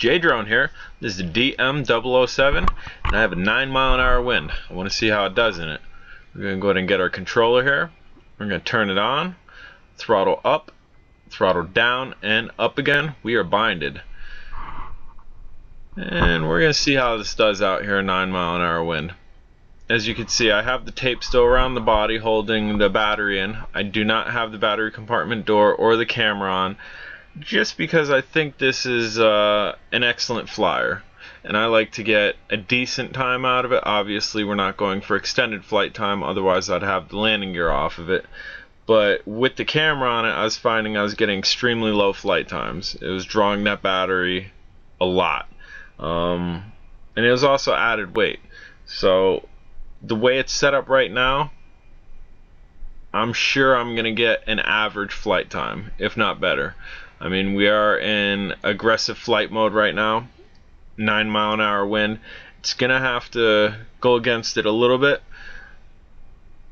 J-Drone here. This is the DM007 and I have a 9-mile-an-hour wind. I want to see how it does in it. We're going to go ahead and get our controller here. We're going to turn it on, throttle up, throttle down, and up again. We are binded. And we're going to see how this does out here, 9-mile-an-hour wind. As you can see, I have the tape still around the body holding the battery in. I do not have the battery compartment door or the camera on, just because I think this is an excellent flyer and I like to get a decent time out of it. Obviously we're not going for extended flight time, otherwise I'd have the landing gear off of it, but with the camera on it I was finding I was getting extremely low flight times. It was drawing that battery a lot, and it was also added weight. So the way it's set up right now, I'm sure I'm gonna get an average flight time, if not better. I mean, we are in aggressive flight mode right now, 9-mile-an-hour wind. It's gonna have to go against it a little bit,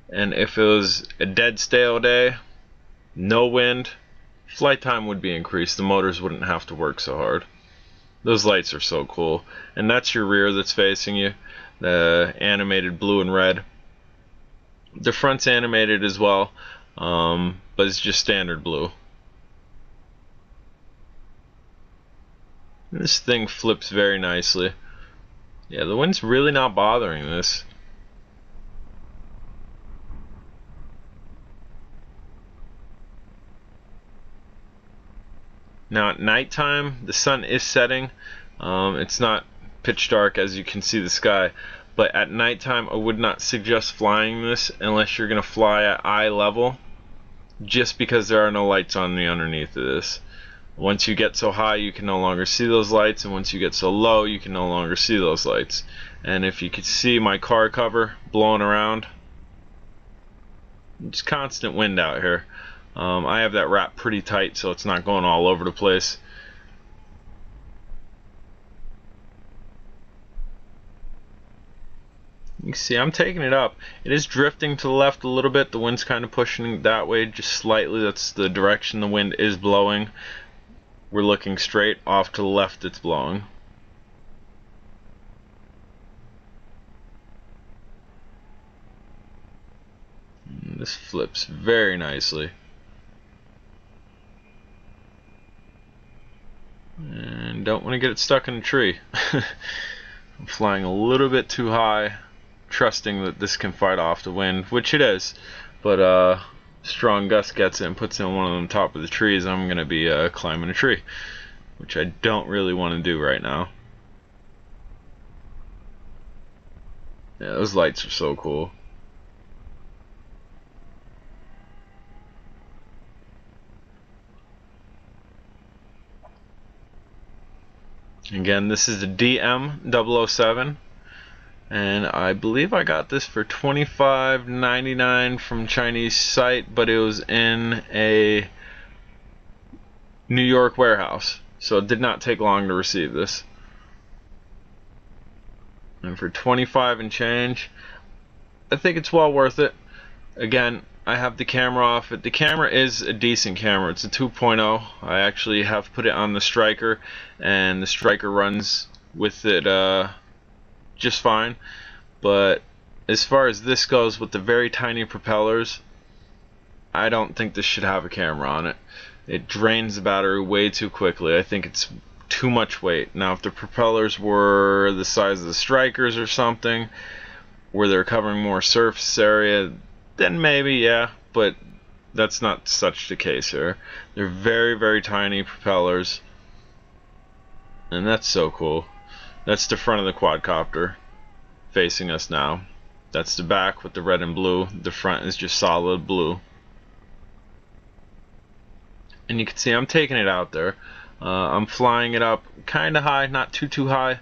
and if it was a dead stale day, no wind, flight time would be increased. The motors wouldn't have to work so hard. Those lights are so cool, and that's your rear that's facing you, the animated blue and red. The front's animated as well, but it's just standard blue. This thing flips very nicely. Yeah, the wind's really not bothering this. Now at nighttime, the sun is setting. It's not pitch dark as you can see the sky, but at nighttime I would not suggest flying this unless you're gonna fly at eye level, just because there are no lights on the underneath of this. Once you get so high you can no longer see those lights, and once you get so low you can no longer see those lights. And if you could see my car cover blowing around, it's constant wind out here. I have that wrapped pretty tight so it's not going all over the place. You can see I'm taking it up. It is drifting to the left a little bit. The wind's kind of pushing that way just slightly. That's the direction the wind is blowing. We're looking straight off to the left, it's blowing. And this flips very nicely. And don't want to get it stuck in a tree. I'm flying a little bit too high, trusting that this can fight off the wind, which it is, but strong gust gets it and puts it on one of them top of the trees. I'm going to be climbing a tree, which I don't really want to do right now. Yeah, those lights are so cool. Again, this is the DM007. And I believe I got this for $25.99 from Chinese site, but it was in a New York warehouse, so it did not take long to receive this. And for 25 and change, I think it's well worth it. Again, I have the camera off it. The camera is a decent camera. It's a 2.0. I actually have put it on the Striker, and the Striker runs with it just fine. But as far as this goes, with the very tiny propellers, I don't think this should have a camera on it. It drains the battery way too quickly. I think it's too much weight. Now if the propellers were the size of the Strikers or something, where they're covering more surface area, then maybe, yeah, but that's not such the case here. They're very, very tiny propellers, and that's so cool. That's the front of the quadcopter facing us now. That's the back with the red and blue. The front is just solid blue. And you can see I'm taking it out there. I'm flying it up kind of high, not too high,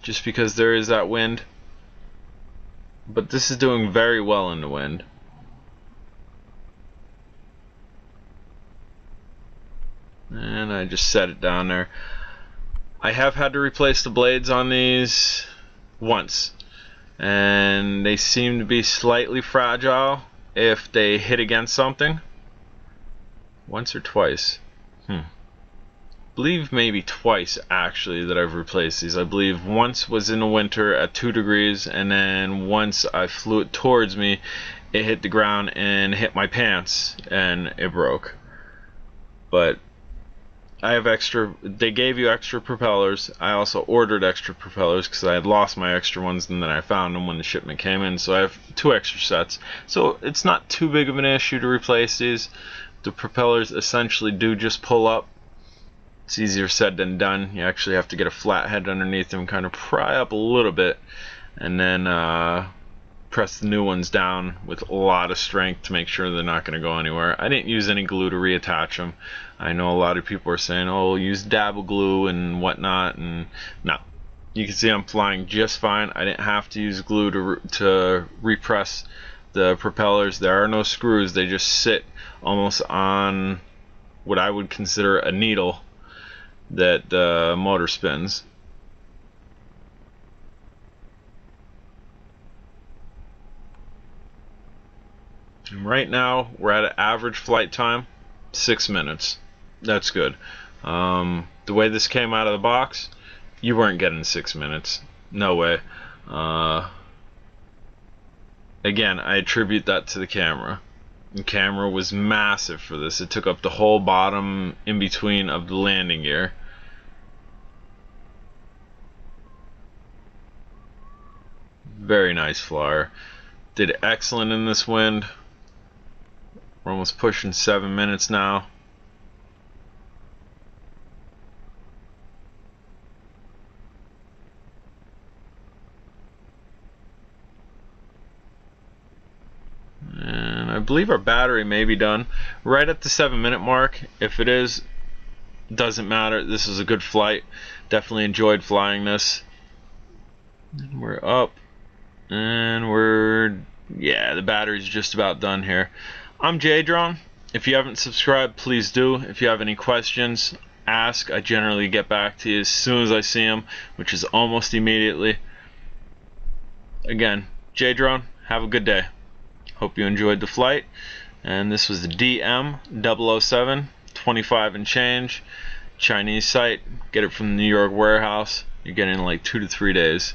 just because there is that wind. But this is doing very well in the wind. And I just set it down there. I have had to replace the blades on these once, and they seem to be slightly fragile if they hit against something. Once or twice. believe maybe twice actually that I've replaced these. I believe once was in the winter at 2 degrees, and then once I flew it towards me, it hit the ground and hit my pants and it broke. But I have extra, they gave you extra propellers. I also ordered extra propellers because I had lost my extra ones and then I found them when the shipment came in, so I have 2 extra sets. So it's not too big of an issue to replace these. The propellers essentially do just pull up. It's easier said than done. You actually have to get a flat head underneath them, kind of pry up a little bit, and then press the new ones down with a lot of strength to make sure they're not going to go anywhere. I didn't use any glue to reattach them. I know a lot of people are saying, oh, use dabble glue and whatnot, and no. You can see I'm flying just fine. I didn't have to use glue to repress the propellers. There are no screws. They just sit almost on what I would consider a needle that the motor spins. And right now we're at an average flight time 6 minutes. That's good. The way this came out of the box, you weren't getting 6 minutes. No way. Again, I attribute that to the camera. The camera was massive for this. It took up the whole bottom in between of the landing gear. Very nice flyer. Did excellent in this wind. We're almost pushing 7 minutes now. And I believe our battery may be done right at the 7-minute mark. If it is, doesn't matter. This is a good flight. Definitely enjoyed flying this. And we're up, and yeah, the battery's just about done here. I'm J-Drone. If you haven't subscribed, please do. If you have any questions, ask. I generally get back to you as soon as I see them, which is almost immediately. Again, J-Drone, have a good day. Hope you enjoyed the flight. And this was the DM007 25 and change, Chinese site. Get it from the New York warehouse. You're getting like 2 to 3 days.